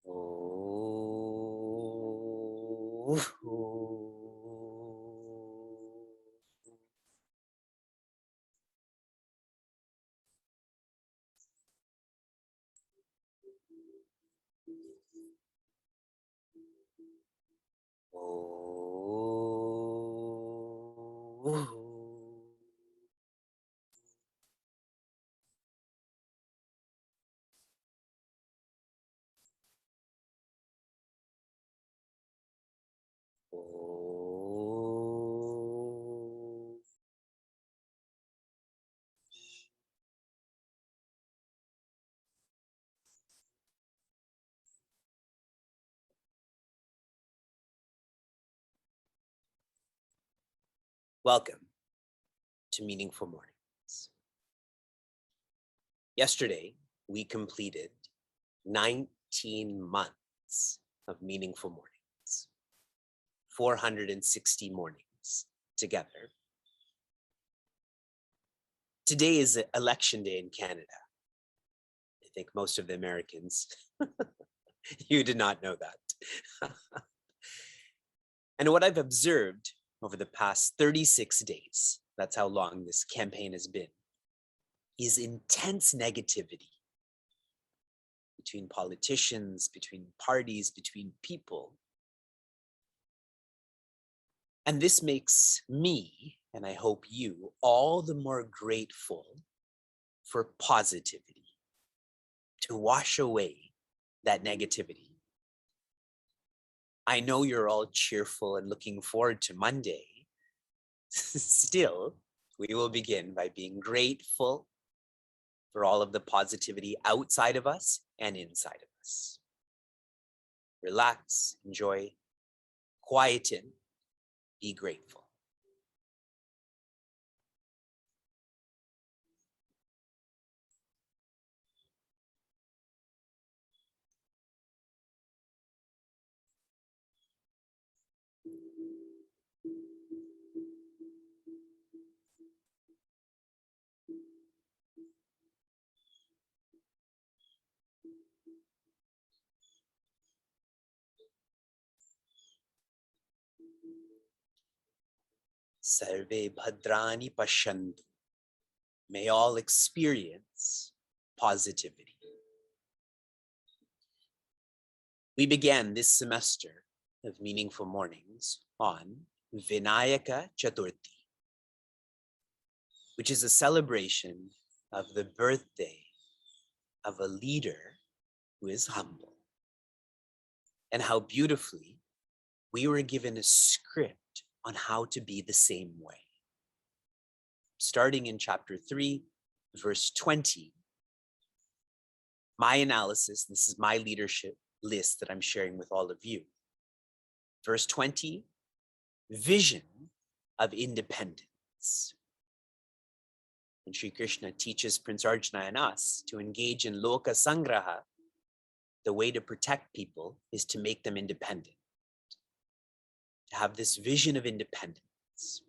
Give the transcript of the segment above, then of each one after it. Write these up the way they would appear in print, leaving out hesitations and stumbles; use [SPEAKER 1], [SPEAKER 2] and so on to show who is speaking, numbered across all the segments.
[SPEAKER 1] Oh. Welcome to Meaningful Mornings. Yesterday, we completed 19 months of Meaningful Mornings, 460 mornings together. Today is election day in Canada. I think most of the Americans, you did not know that. And what I've observed over the past 36 days, that's how long this campaign has been, is intense negativity between politicians, between parties, between people. And this makes me, and I hope you, all the more grateful for positivity, to wash away that negativity. I know you're all cheerful and looking forward to Monday. Still, we will begin by being grateful for all of the positivity outside of us and inside of us. Relax, enjoy, quieten, be grateful. Sarve bhadrani pashantu. May all experience positivity. We began this semester of Meaningful Mornings on Vinayaka Chaturthi, which is a celebration of the birthday of a leader who is humble. And how beautifully we were given a script on how to be the same way. Starting in chapter 3, verse 20, my analysis, this is my leadership list that I'm sharing with all of you. Verse 20, vision of independence. And Sri Krishna teaches Prince Arjuna and us to engage in loka sangraha. The way to protect people is to make them independent, to have this vision of independence.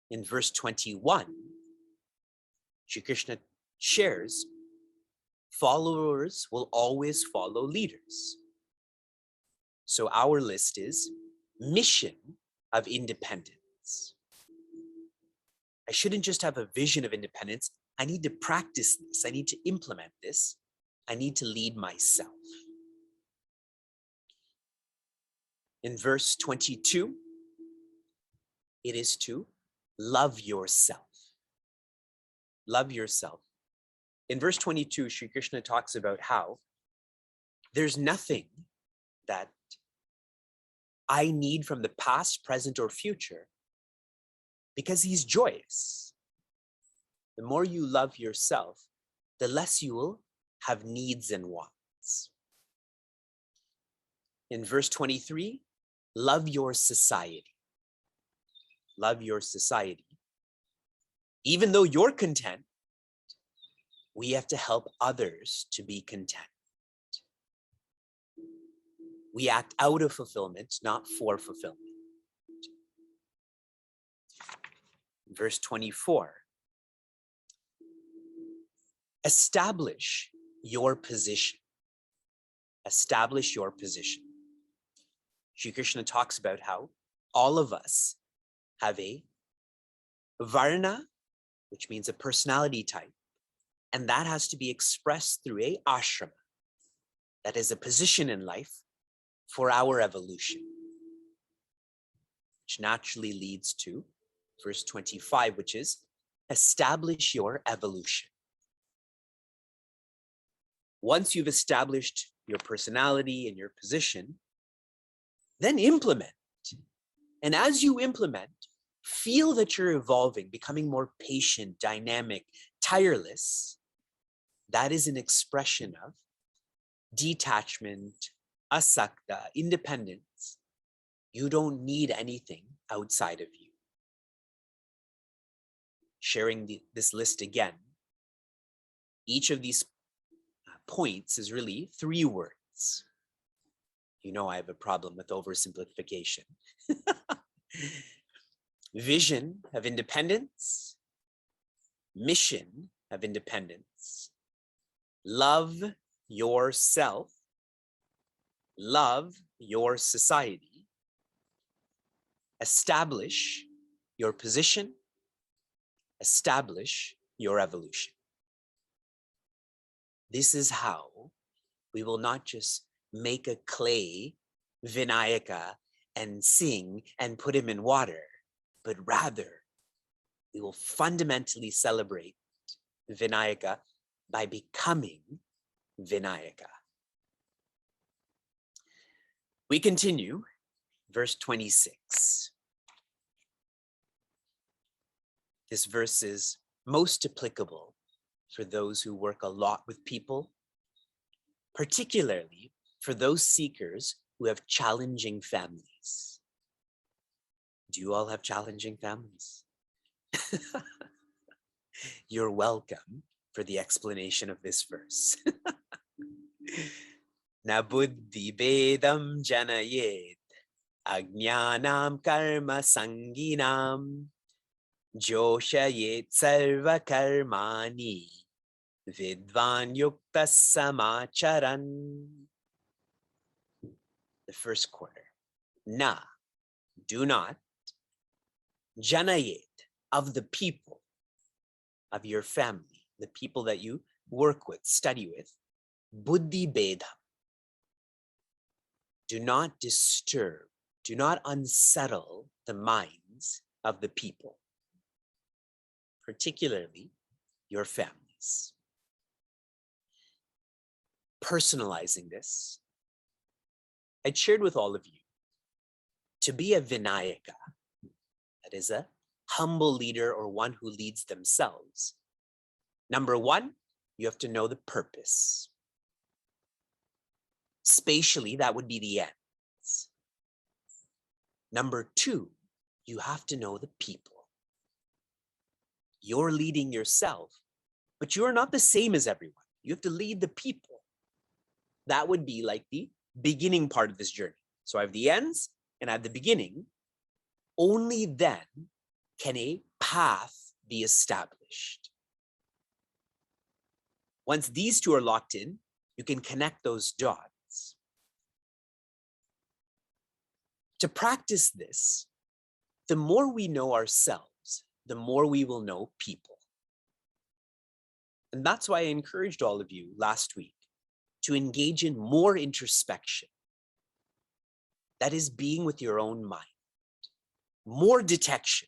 [SPEAKER 1] In verse 21, Sri Krishna shares, followers will always follow leaders. So our list is mission of independence. I shouldn't just have a vision of independence. I need to practice this. I need to implement this. I need to lead myself. In verse 22, it is to love yourself. Love yourself. In verse 22, Sri Krishna talks about how there's nothing that I need from the past, present, or future because he's joyous. The more you love yourself, the less you will have needs and wants. In verse 23, love your society. Love your society. Even though you're content, we have to help others to be content. We act out of fulfillment, not for fulfillment. Verse 24, establish your position. establish your position. Shri Krishna talks about how all of us have a varna, which means a personality type, and that has to be expressed through a ashrama, that is a position in life for our evolution, which naturally leads to verse 25, which is establish your evolution. Once you've established your personality and your position, then implement. And as you implement, feel that you're evolving, becoming more patient, dynamic, tireless. That is an expression of detachment, asakta, independence. You don't need anything outside of you. Sharing this list again, each of these points is really 3 words. You know I have a problem with oversimplification. Vision of independence, mission of independence, love yourself, love your society, establish your position, establish your evolution. This is how we will not just make a clay Vinayaka and sing and put him in water, but rather we will fundamentally celebrate Vinayaka by becoming Vinayaka. We continue, verse 26. This verse is most applicable for those who work a lot with people, particularly for those seekers who have challenging families. Do you all have challenging families? You're welcome for the explanation of this verse. Na buddhi bedam janayet ajnanam karma sanginam joshayet sarva karmani vidvan yukta samacharan. The first quarter. Na, do not, janayet, of the people, of your family, the people that you work with, study with, buddhi bedam. Do not disturb, do not unsettle the minds of the people, particularly your families. Personalizing this, I shared with all of you, to be a Vinayaka, that is a humble leader or one who leads themselves. Number 1, you have to know the purpose. Spatially, that would be the ends. Number 2, you have to know the people. You're leading yourself, but you're not the same as everyone. You have to lead the people. That would be like the beginning part of this journey. So I have the ends and I have the beginning. Only then can a path be established. Once these 2 are locked in, you can connect those dots. To practice this, the more we know ourselves, the more we will know people. And that's why I encouraged all of you last week to engage in more introspection. That is being with your own mind. More detection.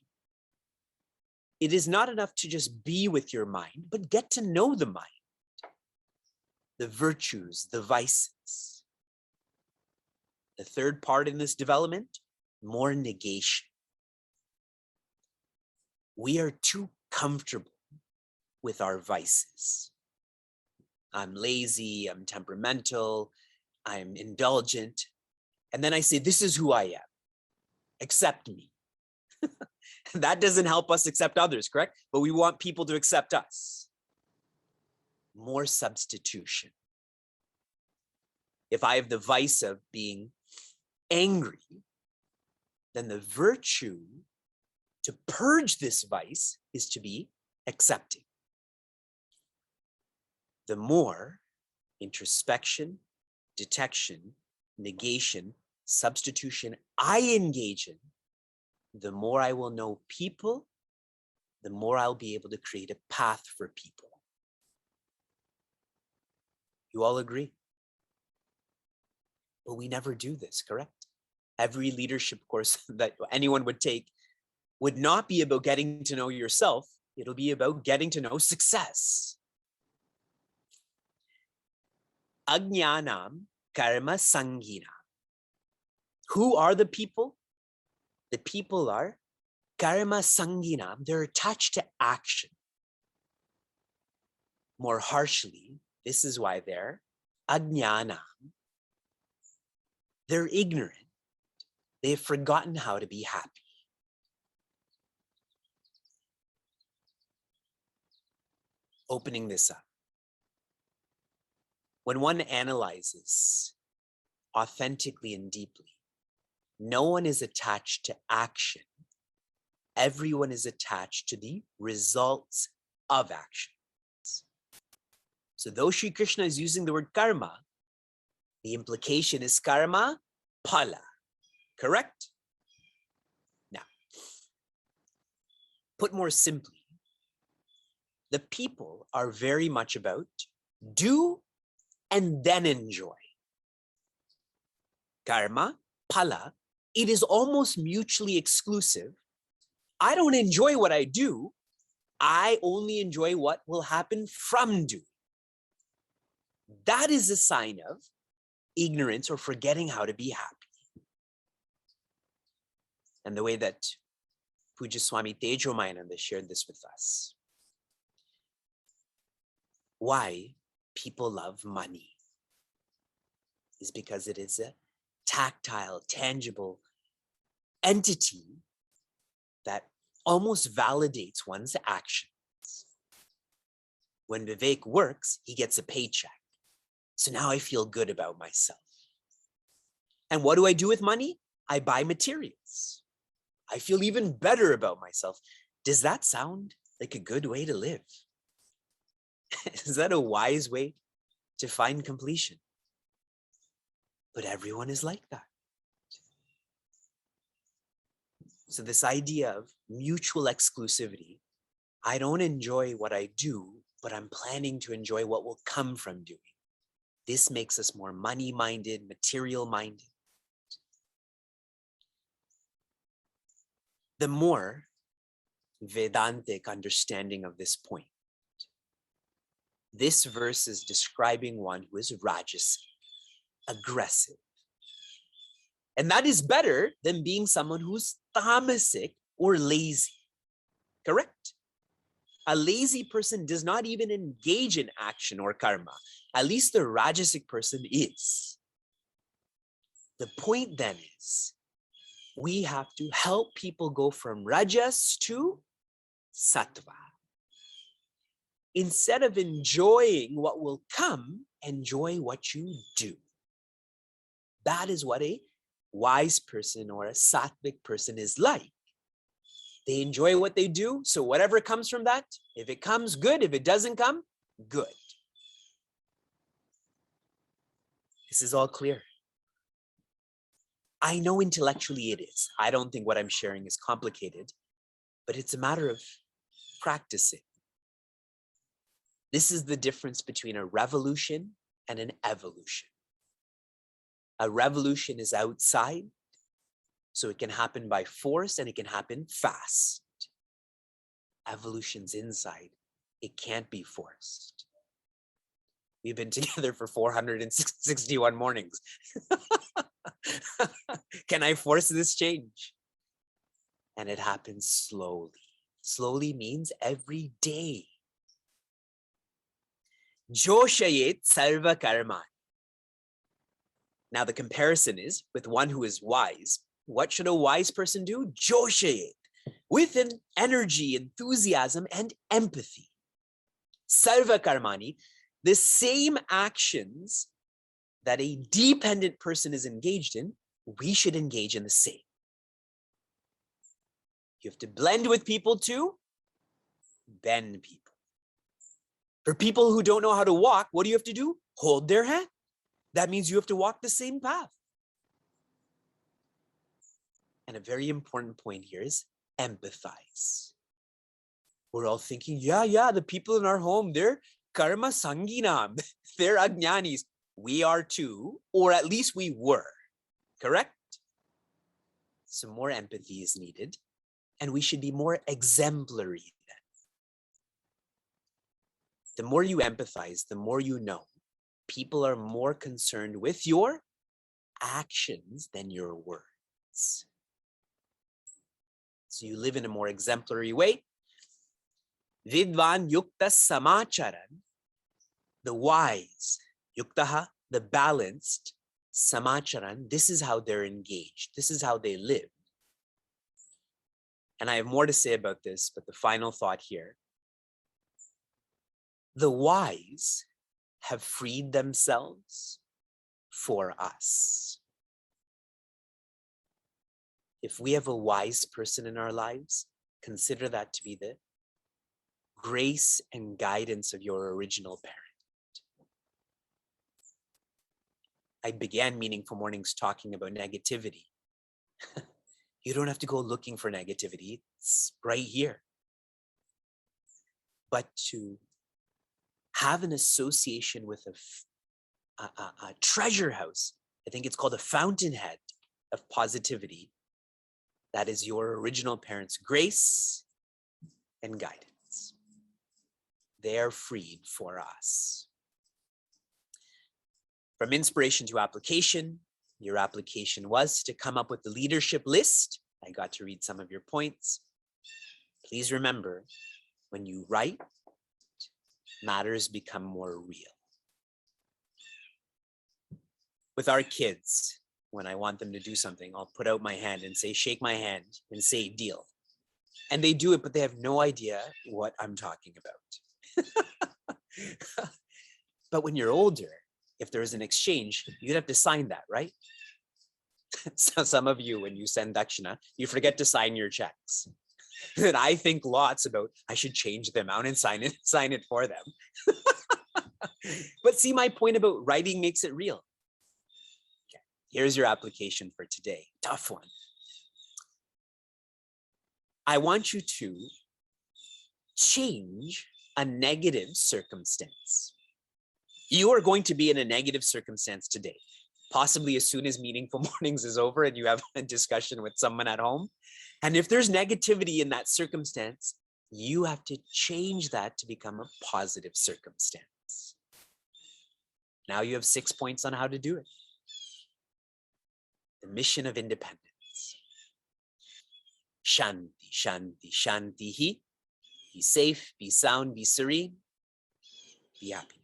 [SPEAKER 1] It is not enough to just be with your mind, but get to know the mind. The virtues, the vices. The third part in this development, more negation. We are too comfortable with our vices. I'm lazy, I'm temperamental, I'm indulgent. And then I say, this is who I am. Accept me. That doesn't help us accept others, correct? But we want people to accept us. More substitution. If I have the vice of being angry, then the virtue to purge this vice is to be accepting. The more introspection, detection, negation, substitution I engage in, the more I will know people, the more I'll be able to create a path for people. You all agree? But we never do this, correct? Every leadership course that anyone would take would not be about getting to know yourself. It'll be about getting to know success. Ajnanam karma sangina. Who are the people? The people are karma sanginam. They're attached to action. More harshly, this is why they're ajnanam. They're ignorant. They've forgotten how to be happy. Opening this up. When one analyzes authentically and deeply, no one is attached to action. Everyone is attached to the results of actions. So though Sri Krishna is using the word karma, the implication is karma phala, correct? Now, put more simply, the people are very much about do and then enjoy. Karma, phala, it is almost mutually exclusive. I don't enjoy what I do. I only enjoy what will happen from doing. That is a sign of ignorance or forgetting how to be happy. And the way that Puja Swami Tejomayananda shared this with us. Why people love money is because it is a tactile, tangible entity that almost validates one's actions. When Vivek works, he gets a paycheck. So now I feel good about myself. And what do I do with money? I buy materials. I feel even better about myself. Does that sound like a good way to live? Is that a wise way to find completion? But everyone is like that. So this idea of mutual exclusivity, I don't enjoy what I do, but I'm planning to enjoy what will come from doing. This makes us more money-minded, material-minded. The more Vedantic understanding of this point, this verse is describing one who is rajasic, aggressive. And that is better than being someone who's tamasic or lazy, correct? A lazy person does not even engage in action or karma. At least the rajasic person is. The point then is, we have to help people go from rajas to sattva. Instead of enjoying what will come, enjoy what you do. That is what a wise person or a sattvic person is like. They enjoy what they do, so whatever comes from that, if it comes, good. If it doesn't come, good. This is all clear. I know intellectually it is. I don't think what I'm sharing is complicated, but it's a matter of practicing. This is the difference between a revolution and an evolution. A revolution is outside, so it can happen by force and it can happen fast. Evolution's inside. It can't be forced. We've been together for 461 mornings. Can I force this change? And it happens slowly. Slowly means every day. Joshayet sarva karmani. Now the comparison is with one who is wise. What should a wise person do? Joshayet, with an energy, enthusiasm, and empathy. Sarva karmani, the same actions that a dependent person is engaged in, we should engage in the same. You have to blend with people to bend people. For people who don't know how to walk, what do you have to do? Hold their hand. that means you have to walk the same path. And a very important point here is empathize. We're all thinking, yeah, the people in our home, they're karma sanginam, they're ajnanis. We are too, or at least we were, correct? Some more empathy is needed, and we should be more exemplary then. The more you empathize, the more you know. People are more concerned with your actions than your words. So you live in a more exemplary way. Vidvan yukta samacharan, the wise, yuktaha, the balanced, samacharan, this is how they're engaged. This is how they live. And I have more to say about this, but the final thought here. The wise have freed themselves for us. If we have a wise person in our lives, consider that to be the grace and guidance of your original parent. I began Meaningful Mornings talking about negativity. You don't have to go looking for negativity. It's right here. But to have an association with a treasure house, I think it's called a fountainhead of positivity, that is your original parents' grace and guidance. They are freed for us. From inspiration to application, your application was to come up with the leadership list. I got to read some of your points. Please remember, when you write, matters become more real. With our kids, when I want them to do something, I'll put out my hand and say, shake my hand and say deal. And they do it, but they have no idea what I'm talking about. But when you're older, if there's an exchange, you'd have to sign that, right? So some of you, when you send dakshina, you forget to sign your checks. And I think lots about, I should change the amount and sign it for them. But see, my point about writing makes it real. Okay, here's your application for today. Tough one. I want you to change a negative circumstance. You are going to be in a negative circumstance today, possibly as soon as Meaningful Mornings is over and you have a discussion with someone at home. And if there's negativity in that circumstance, you have to change that to become a positive circumstance. Now you have 6 points on how to do it. The mission of independence. Shanti, shanti, shanti. Be safe, be sound, be serene, be happy.